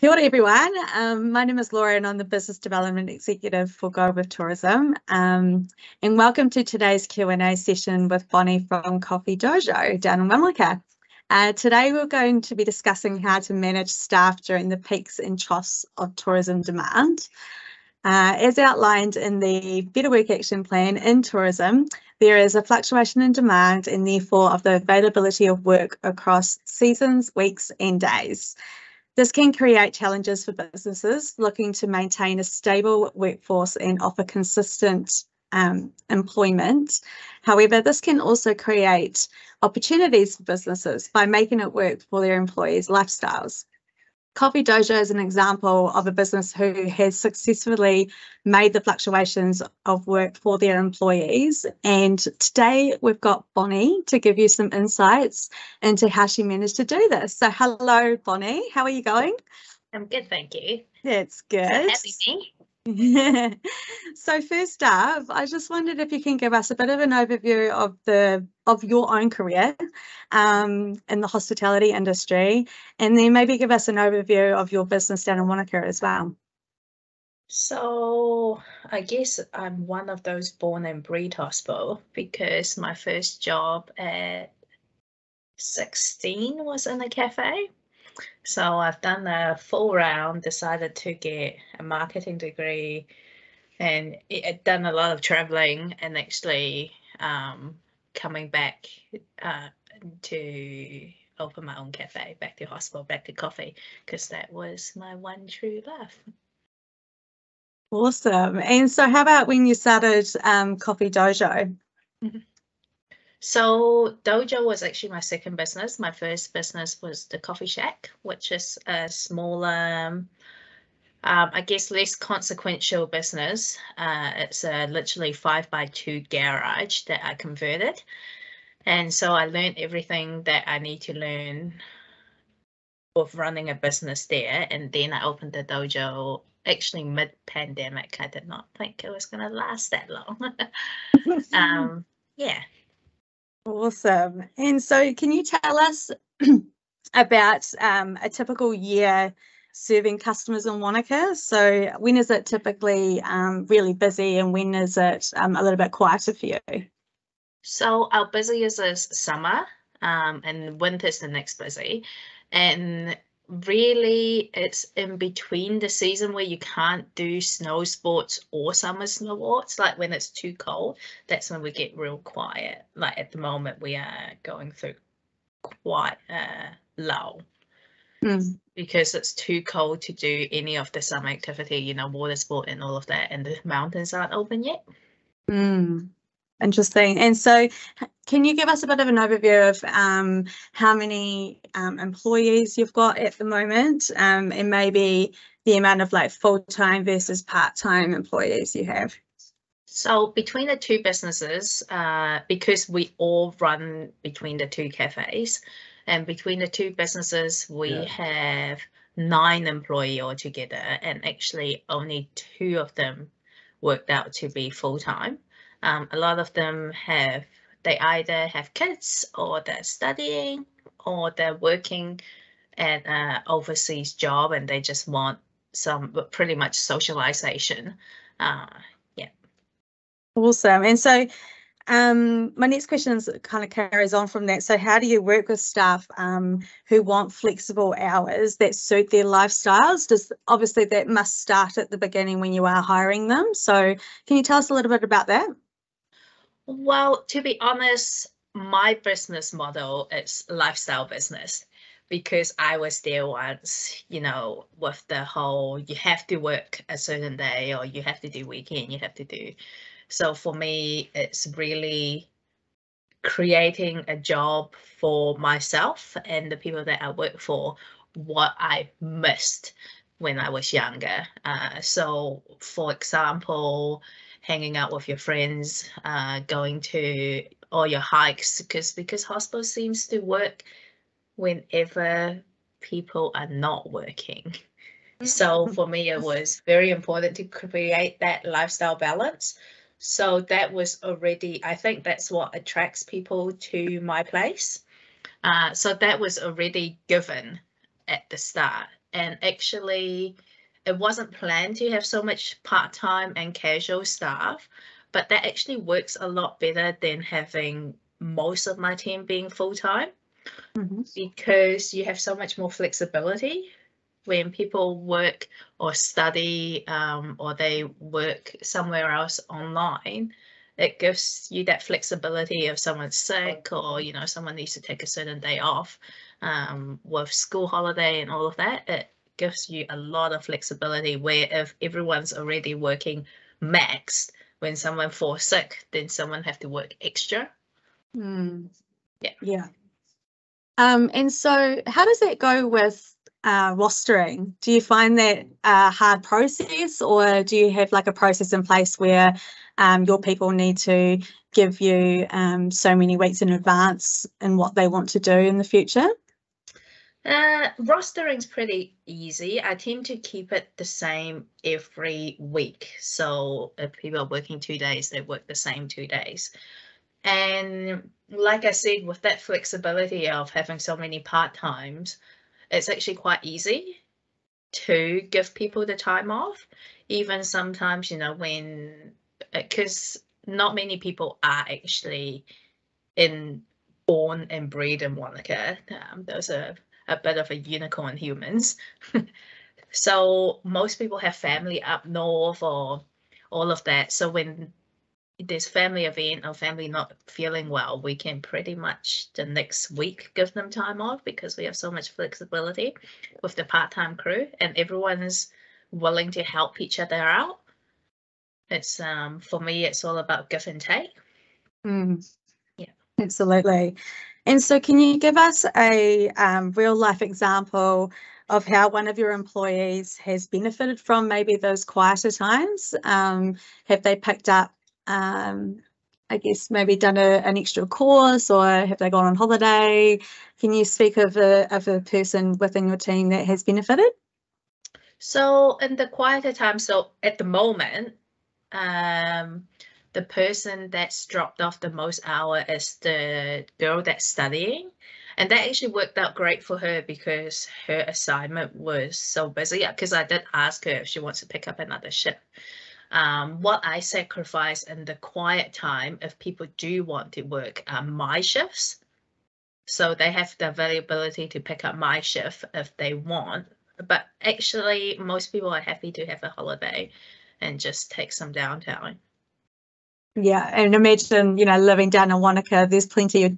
Kia ora everyone. My name is Laura and I'm the Business Development Executive for Go With Tourism. And welcome to today's Q&A session with Bonnie from Coffee Dojo down in Wānaka. Today we're going to be discussing how to manage staff during the peaks and troughs of tourism demand. As outlined in the Better Work Action Plan in tourism, there is a fluctuation in demand and therefore of the availability of work across seasons, weeks and days. This can create challenges for businesses looking to maintain a stable workforce and offer consistent employment. However, this can also create opportunities for businesses by making it work for their employees' lifestyles. Coffee Dojo is an example of a business who has successfully made the fluctuations of work for their employees. And today we've got Bonnie to give you some insights into how she managed to do this. So hello, Bonnie. How are you going? I'm good, thank you. That's good. So happy me. So first up, I just wondered if you can give us a bit of an overview of your own career in the hospitality industry, and then maybe give us an overview of your business down in Wānaka as well. So I guess I'm one of those born and bred hospo because my first job at 16 was in a cafe. So I've done a full round, decided to get a marketing degree, and I'd done a lot of traveling and actually coming back to open my own cafe, back to hospital, back to coffee, because that was my one true love. Awesome. And so how about when you started Coffee Dojo? So Dojo was actually my second business. My first business was the Coffee Shack, which is a smaller, I guess less consequential business. It's a literally 5x2 garage that I converted. And so I learned everything that I need to learn of running a business there. And then I opened the dojo actually mid-pandemic. I did not think it was going to last that long. Yeah. Awesome. And so can you tell us about a typical year serving customers in Wānaka? So when is it typically really busy and when is it a little bit quieter for you? So our busiest is summer and winter's the next busy. And really it's in between the season where you can't do snow sports or summer snowboards. Like when it's too cold, that's when we get real quiet. Like at the moment we are going through quite a lull because it's too cold to do any of the summer activity, you know, water sport and all of that, and the mountains aren't open yet. Interesting. And so can you give us a bit of an overview of how many employees you've got at the moment and maybe the amount of like full-time versus part-time employees you have? So between the two businesses, because we all run between the two cafes, and between the two businesses, we have 9 employees altogether, and actually only 2 of them worked out to be full-time. A lot of them they either have kids or they're studying or they're working at an overseas job and they just want some pretty much socialization. Yeah. Awesome. And so my next question is kind of carries on from that. So how do you work with staff who want flexible hours that suit their lifestyles? Obviously that must start at the beginning when you are hiring them. So can you tell us a little bit about that? Well, to be honest, my business model is lifestyle business because I was there once, you know, with the whole you have to work a certain day or you have to do weekend, you have to do. So for me, it's really creating a job for myself and the people that I work for, what I missed when I was younger. So for example, hanging out with your friends, going to all your hikes, because hospital seems to work whenever people are not working. So for me, it was very important to create that lifestyle balance. So that was already, I think that's what attracts people to my place. So that was already given at the start. and actually it wasn't planned to have so much part-time and casual staff, but that actually works a lot better than having most of my team being full-time, because you have so much more flexibility when people work or study or they work somewhere else online. It gives you that flexibility if someone's sick or, you know, someone needs to take a certain day off with school holiday and all of that. It gives you a lot of flexibility, where if everyone's already working maxed, when someone falls sick, then someone have to work extra. Yeah. And so how does that go with rostering? Do you find that a hard process, or do you have like a process in place where your people need to give you so many weeks in advance in what they want to do in the future? Rostering's pretty easy. I tend to keep it the same every week. So if people are working 2 days, they work the same 2 days. And like I said, with that flexibility of having so many part-times, it's actually quite easy to give people the time off. Even sometimes, you know, when, because not many people are actually born and bred in Wānaka. Those are a bit of a unicorn humans. So most people have family up north or all of that. So when there's family event or family not feeling well, we can pretty much the next week give them time off, because we have so much flexibility with the part-time crew and everyone is willing to help each other out. It's for me, it's all about give and take. Yeah, absolutely. And so can you give us a real life example of how one of your employees has benefited from maybe those quieter times? Have they picked up, I guess, maybe done an extra course, or have they gone on holiday? Can you speak of a person within your team that has benefited? So in the quieter time, so at the moment, the person that's dropped off the most hour is the girl that's studying. And that actually worked out great for her because her assignment was so busy. Because I did ask her if she wants to pick up another shift. What I sacrifice in the quiet time, if people do want to work, my shifts. So they have the availability to pick up my shift if they want. But actually, most people are happy to have a holiday and just take some downtime. Yeah, and imagine, you know, living down in Wānaka, there's plenty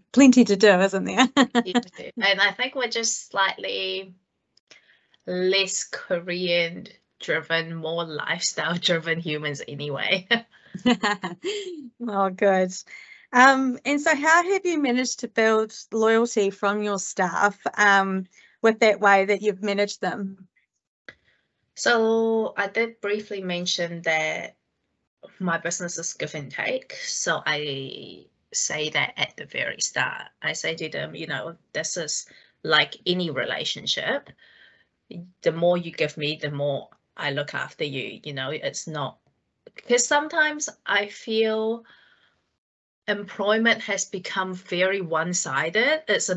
to do, isn't there? And I think we're just slightly less Korean driven, more lifestyle driven humans anyway. Oh, good. And so how have you managed to build loyalty from your staff with that way that you've managed them? So I did briefly mention that my business is give and take. So I say that at the very start. I say to them, you know, this is like any relationship. The more you give me, the more I look after you. You know, it's not, because sometimes I feel employment has become very one-sided. It's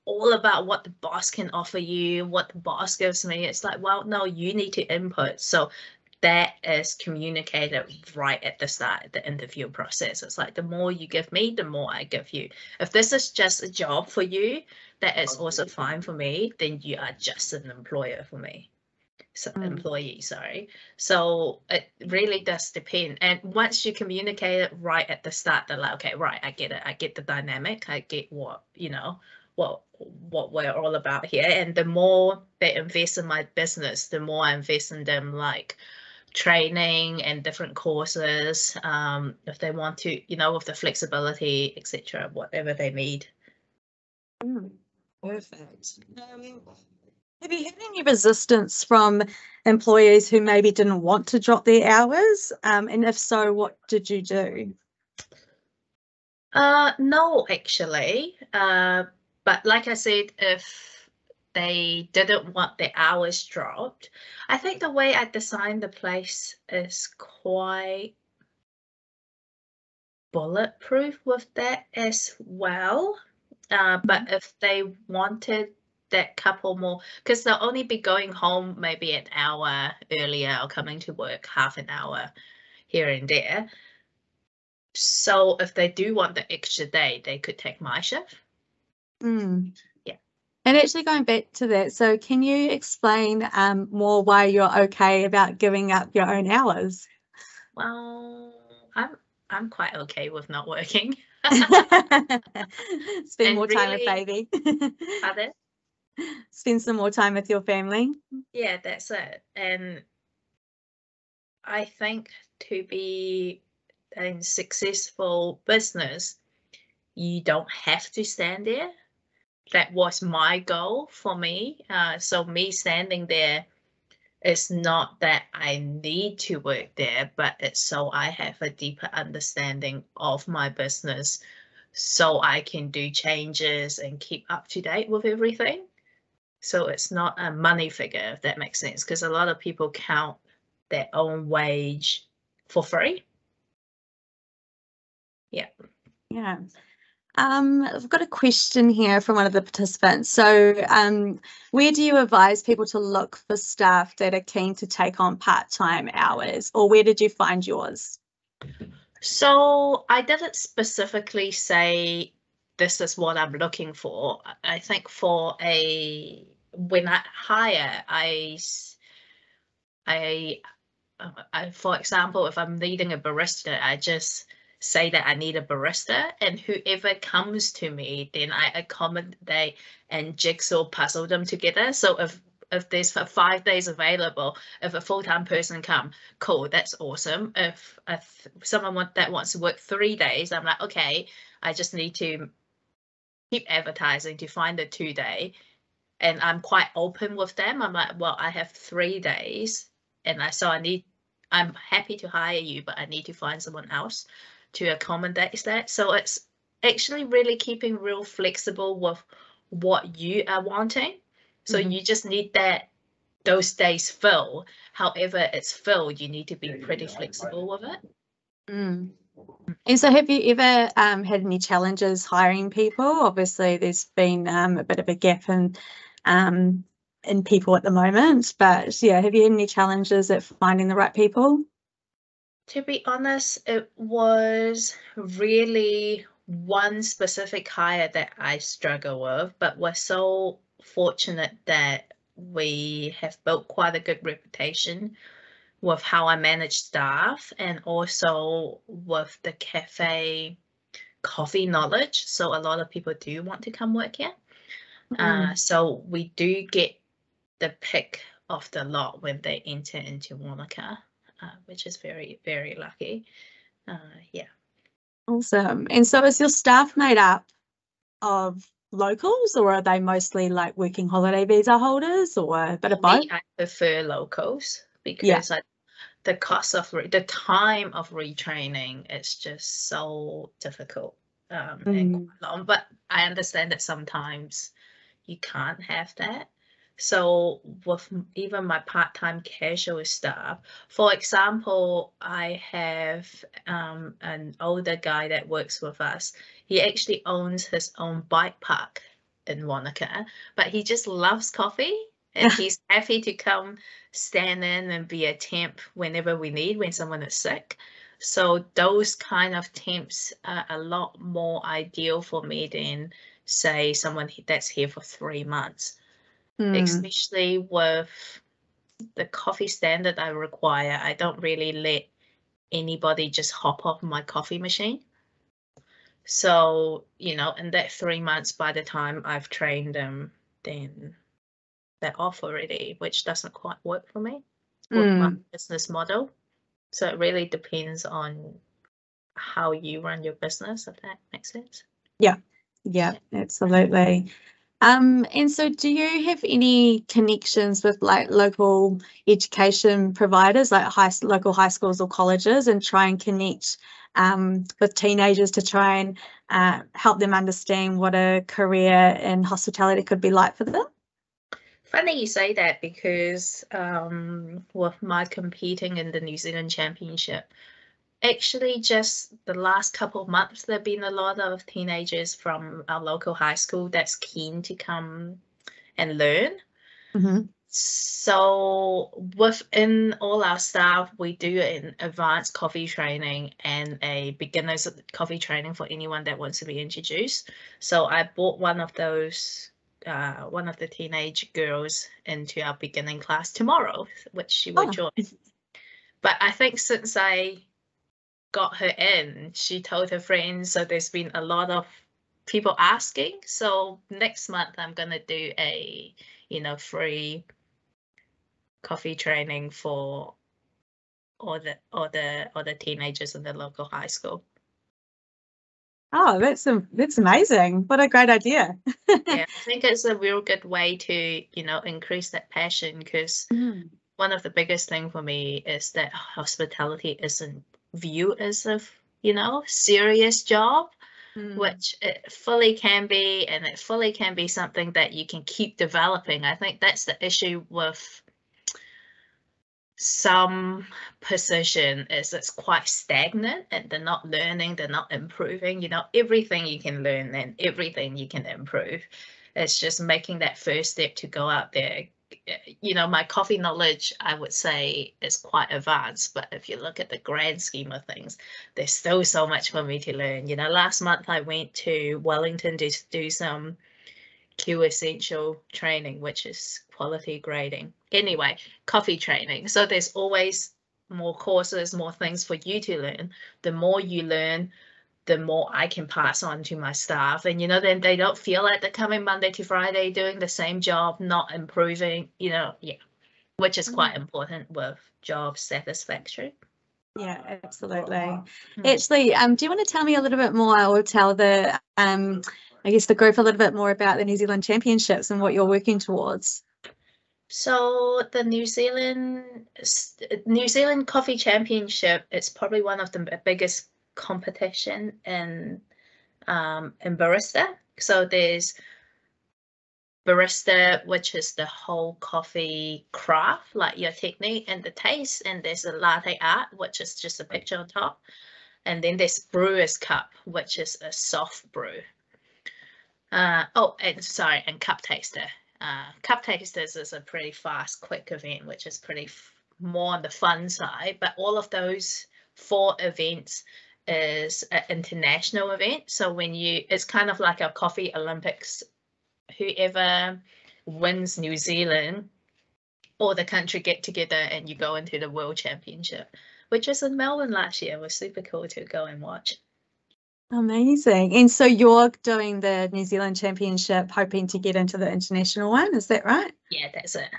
all about what the boss can offer you, what the boss gives me. It's like, well, no, you need to input. So that is communicated right at the start of the interview process. It's like, the more you give me, the more I give you. If this is just a job for you, that is also fine for me, then you are just an employer for me. So employee, sorry. So it really does depend. And once you communicate it right at the start, they're like, okay, right, I get it. I get the dynamic. I get what, you know, what we're all about here. And the more they invest in my business, the more I invest in them, like training and different courses, if they want to, you know, with the flexibility, etc., whatever they need. Perfect. Have you had any resistance from employees who maybe didn't want to drop their hours? And if so, what did you do? No, actually. But like I said, if they didn't want their hours dropped, I think the way I designed the place is quite bulletproof with that as well. But if they wanted that couple more, because they'll only be going home maybe an hour earlier or coming to work half an hour here and there. So if they do want the extra day, they could take my shift. Yeah. And actually going back to that, so can you explain more why you're okay about giving up your own hours? Well, I'm quite okay with not working. Spend more time with baby. Pardon? Spend some more time with your family. Yeah, that's it. And I think to be a successful business, you don't have to stand there. That was my goal for me. So me standing there is not that I need to work there, but it's so I have a deeper understanding of my business, so I can do changes and keep up to date with everything. So it's not a money figure, if that makes sense, because a lot of people count their own wage for free. Yeah. Yeah. I've got a question here from one of the participants. So where do you advise people to look for staff that are keen to take on part-time hours, or where did you find yours? So I didn't specifically say this is what I'm looking for. I think when I hire, for example, if I'm needing a barista, I just say that I need a barista, and whoever comes to me, then I accommodate and jigsaw puzzle them together. So if there's 5 days available, if a full-time person come, cool, that's awesome. If someone that wants to work 3 days, I'm like, okay, I just need to keep advertising to find a 2-day. And I'm quite open with them. I'm like, well, I have 3 days, and I'm happy to hire you, but I need to find someone else to accommodate that. So it's actually really keeping real flexible with what you are wanting. So you just need those days fill. However it's filled, you need to be pretty flexible with it. And so have you ever had any challenges hiring people? Obviously there's been a bit of a gap in people at the moment, but yeah, have you had any challenges at finding the right people? To be honest, it was really one specific hire that I struggle with, but we're so fortunate that we have built quite a good reputation with how I manage staff, and also with the cafe coffee knowledge. So a lot of people do want to come work here. So we do get the pick of the lot when they enter into Wānaka, which is very, very lucky. Yeah. Awesome. And so is your staff made up of locals, or are they mostly like working holiday visa holders, or a bit of both? I prefer locals because the cost of the time of retraining is just so difficult and quite long. But I understand that sometimes you can't have that. So with even my part-time casual staff, for example, I have an older guy that works with us. He actually owns his own bike park in Wānaka, but he just loves coffee, and he's happy to come stand in and be a temp whenever we need, when someone is sick. So those kind of temps are a lot more ideal for me than, say, someone that's here for 3 months. Especially with the coffee standard I require, I don't really let anybody just hop off my coffee machine. So, in that 3 months, by the time I've trained them, then they're off already, which doesn't quite work for me with my business model. So it really depends on how you run your business, if that makes sense. Yeah, absolutely. And so do you have any connections with like local education providers, like local high schools or colleges, and try and connect with teenagers to try and help them understand what a career in hospitality could be like for them? Funny you say that, because with my competing in the New Zealand Championship, actually just the last couple of months, there have been a lot of teenagers from our local high school that's keen to come and learn. Mm-hmm. So within all our staff, we do an advanced coffee training and a beginner's coffee training for anyone that wants to be introduced. So I brought one of those, one of the teenage girls into our beginning class tomorrow, which she will join. But I think since I got her in, she told her friends, so there's been a lot of people asking. So next month I'm gonna do a, free coffee training for all the teenagers in the local high school. Oh, that's amazing. What a great idea. Yeah, I think it's a real good way to, increase that passion, because one of the biggest thing for me is that hospitality isn't viewed as a, serious job, which it fully can be, and it fully can be something that you can keep developing. I think that's the issue with some position is it's quite stagnant, and they're not learning, they're not improving. Everything you can learn and everything you can improve. It's just making that first step to go out there. My coffee knowledge, I would say, is quite advanced, but if you look at the grand scheme of things, there's still so much for me to learn. Last month I went to Wellington to do some Q Essential training, which is quality grading. Anyway, coffee training. So there's always more courses, more things for you to learn. The more you learn, the more I can pass on to my staff. And, then they don't feel like they're coming Monday to Friday doing the same job, not improving, which is quite important with job satisfaction. Yeah, absolutely. Actually, do you want to tell me a little bit more, or tell the, I guess, the group a little bit more about the New Zealand Championships and what you're working towards? So the New Zealand Coffee Championship is probably one of the biggest competition in barista. So there's barista, which is the whole coffee craft, like your technique and the taste, and there's a latte art, which is just a picture on top, and then there's brewer's cup, which is a soft brew. And cup taster. Cup tasters is a pretty fast, quick event, which is pretty more on the fun side. But all of those 4 events is an international event. So it's kind of like a coffee Olympics. Whoever wins New Zealand or the country get together and you go into the World Championship, which was in Melbourne last year. It was super cool to go and watch. Amazing. And so you're doing the New Zealand Championship, hoping to get into the international one, is that right? Yeah, that's it.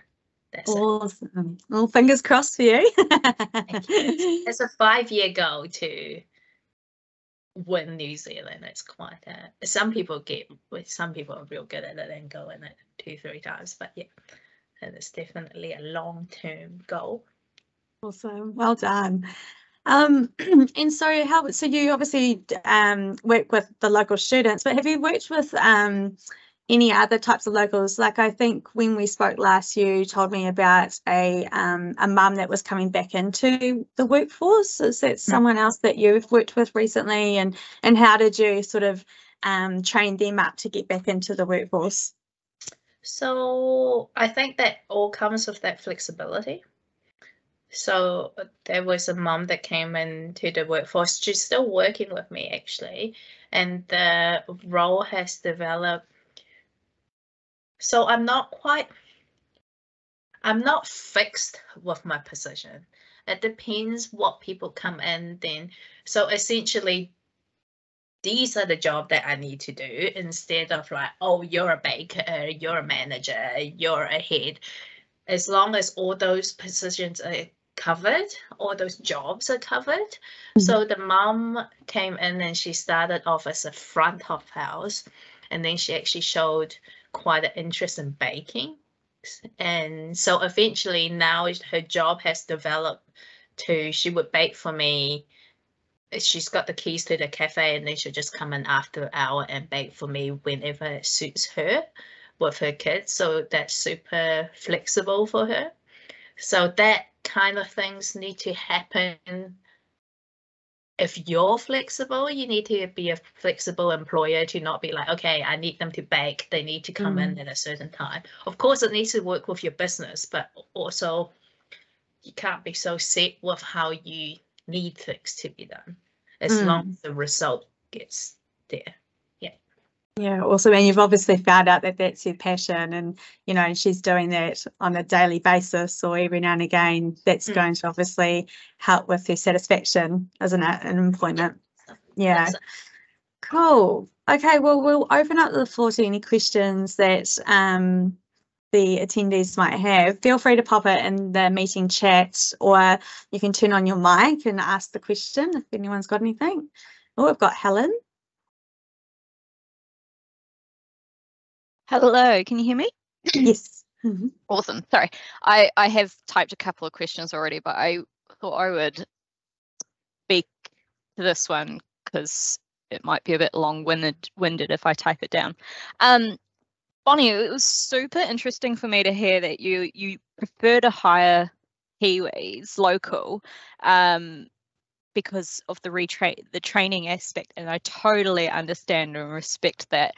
Awesome. Well, fingers crossed for you. It's a 5-year goal to win New Zealand. It's quite some people are real good at it and go in it 2-3 times, but yeah, and it's definitely a long-term goal. Awesome. Well done. And so you obviously work with the local students, but have you worked with any other types of locals? Like, I think when we spoke last, you told me about a mum that was coming back into the workforce. Is that someone else that you've worked with recently, and how did you sort of train them up to get back into the workforce? So I think that all comes with that flexibility. So there was a mum that came into the workforce. She's still working with me, actually, and the role has developed. So I'm not fixed with my position. It depends what people come in then. So essentially, these are the job that I need to do, instead of like, oh, you're a baker, you're a manager, you're a head. As long as all those positions are covered, all those jobs are covered. So the mum came in and she started off as a front of house, and then she actually showed quite an interest in baking, and so eventually now her job has developed to, she would bake for me. She's got the keys to the cafe, and then she'll just come in after an hour and bake for me whenever it suits her with her kids. So that's super flexible for her. So that kind of things need to happen if you're flexible, you need to be a flexible employer to not be like, okay, I need them to bake. They need to come in at a certain time. Of course, it needs to work with your business, but also you can't be so set with how you need things to be done, as long as the result gets there. Yeah, awesome. And you've obviously found out that that's your passion, and you know, she's doing that on a daily basis or every now and again. That's going to obviously help with her satisfaction, isn't it, in employment? Yeah. Cool. Okay, well, we'll open up the floor to any questions that the attendees might have. Feel free to pop it in the meeting chat, or you can turn on your mic and ask the question if anyone's got anything. Oh, I've got Helen. Hello, can you hear me? Yes. Awesome. Sorry, I have typed a couple of questions already, but I thought I would speak to this one because it might be a bit long-winded if I type it down. Bonnie, it was super interesting for me to hear that you prefer to hire Kiwis local because of the training aspect, and I totally understand and respect that.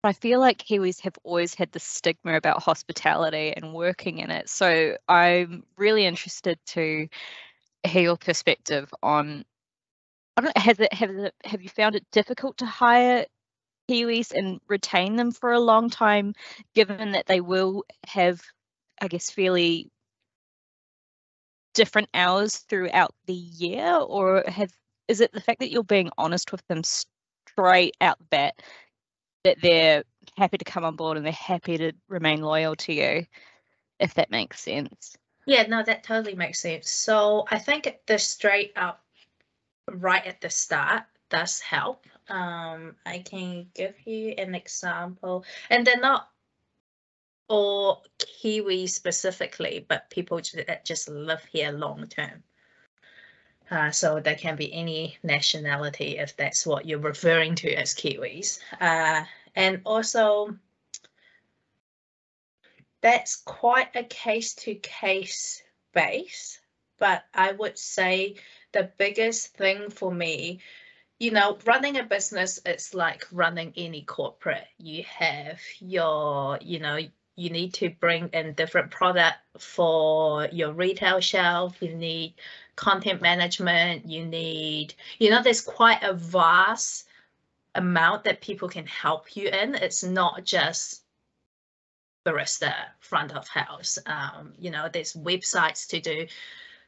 I feel like Kiwis have always had the stigma about hospitality and working in it. So I'm really interested to hear your perspective on, I don't know, have you found it difficult to hire Kiwis and retain them for a long time, given that they will have, I guess, fairly different hours throughout the year? Or is it the fact that you're being honest with them straight out the bat, that they're happy to come on board and they're happy to remain loyal to you, if that makes sense? Yeah, no, that totally makes sense. So I think the straight up right at the start does help. I can give you an example, and they're not all Kiwi specifically, but people that just live here long term. So there can be any nationality if that's what you're referring to as Kiwis. And also, that's quite a case-to-case base, but I would say the biggest thing for me, you know, running a business, it's like running any corporate. You have your, you know, you need to bring in different product for your retail shelf. You need content management. You need, you know, there's quite a vast amount that people can help you in. It's not just barista, front of house. You know, there's websites to do.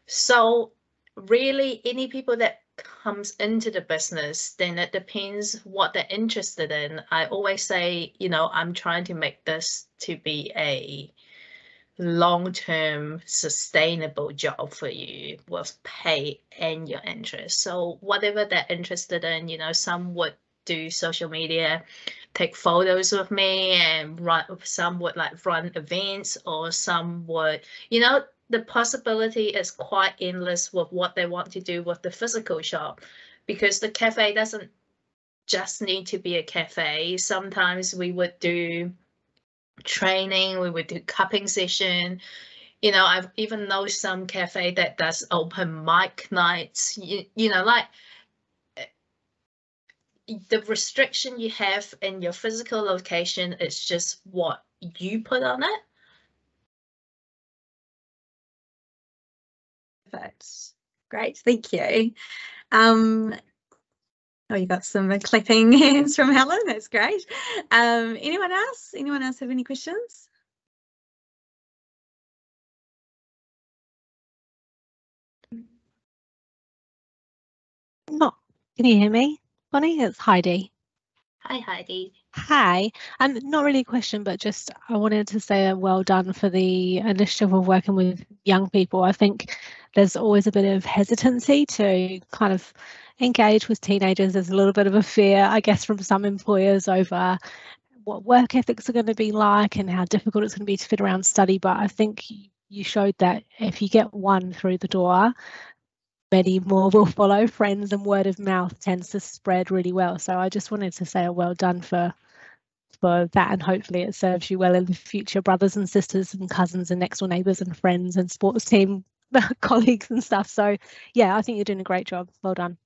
So really, any people that comes into the business, then it depends what they're interested in. I always say, you know, I'm trying to make this to be a long-term sustainable job for you with pay and your interest. So whatever they're interested in, you know, some would do social media, take photos with me, and some would like run events, or some would, you know, the possibility is quite endless with what they want to do with the physical shop, because the cafe doesn't just need to be a cafe. Sometimes we would do training, we would do cupping session. You know, I've even know some cafe that does open mic nights. You know, like the restriction you have in your physical location is just what you put on it. Perfect. Great, thank you. Oh, you got some clapping hands from Helen. That's great. Anyone else? Anyone else have any questions? No. Can you hear me, Bonnie? It's Heidi. Hi, Heidi. Hi. Not really a question, but just I wanted to say well done for the initiative of working with young people. I think there's always a bit of hesitancy to kind of engage with teenagers. There's a little bit of a fear, I guess, from some employers over what work ethics are going to be like and how difficult it's going to be to fit around study. But I think you showed that if you get one through the door, many more will follow. Friends and word of mouth tends to spread really well. So I just wanted to say a well done for that, and hopefully it serves you well in the future, brothers and sisters and cousins and next door neighbours and friends and sports team colleagues and stuff. So yeah, I think you're doing a great job. Well done.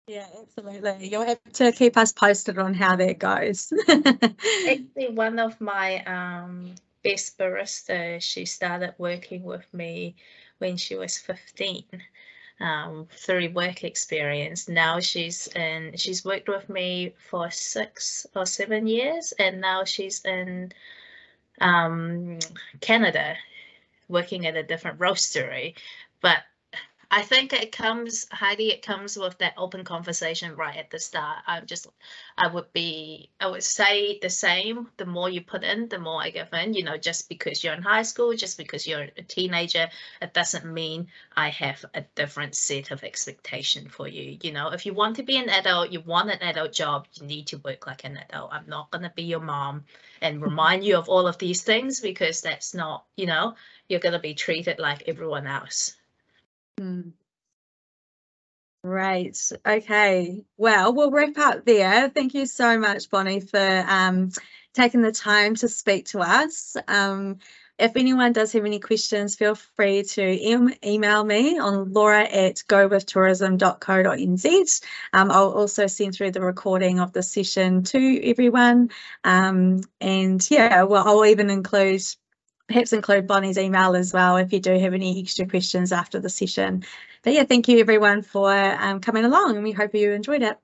Yeah, absolutely. You'll have to keep us posted on how that goes. Actually, one of my best baristas, she started working with me when she was 15 through work experience. Now she's worked with me for 6 or 7 years, and now she's in Canada working at a different roastery. But I think it comes, Heidi, it comes with that open conversation right at the start. I would say the same. The more you put in, the more I give in. You know, just because you're in high school, just because you're a teenager, it doesn't mean I have a different set of expectation for you. You know, if you want to be an adult, you want an adult job, you need to work like an adult. I'm not going to be your mom and remind you of all of these things, because that's not, you know, you're going to be treated like everyone else. Right. Okay. Well, we'll wrap up there. Thank you so much, Bonnie, for taking the time to speak to us. If anyone does have any questions, feel free to email me on laura@gowithtourism.co.nz. I'll also send through the recording of the session to everyone. And yeah, well, I'll even perhaps include Bonnie's email as well if you do have any extra questions after the session. But yeah, thank you everyone for coming along, and we hope you enjoyed it.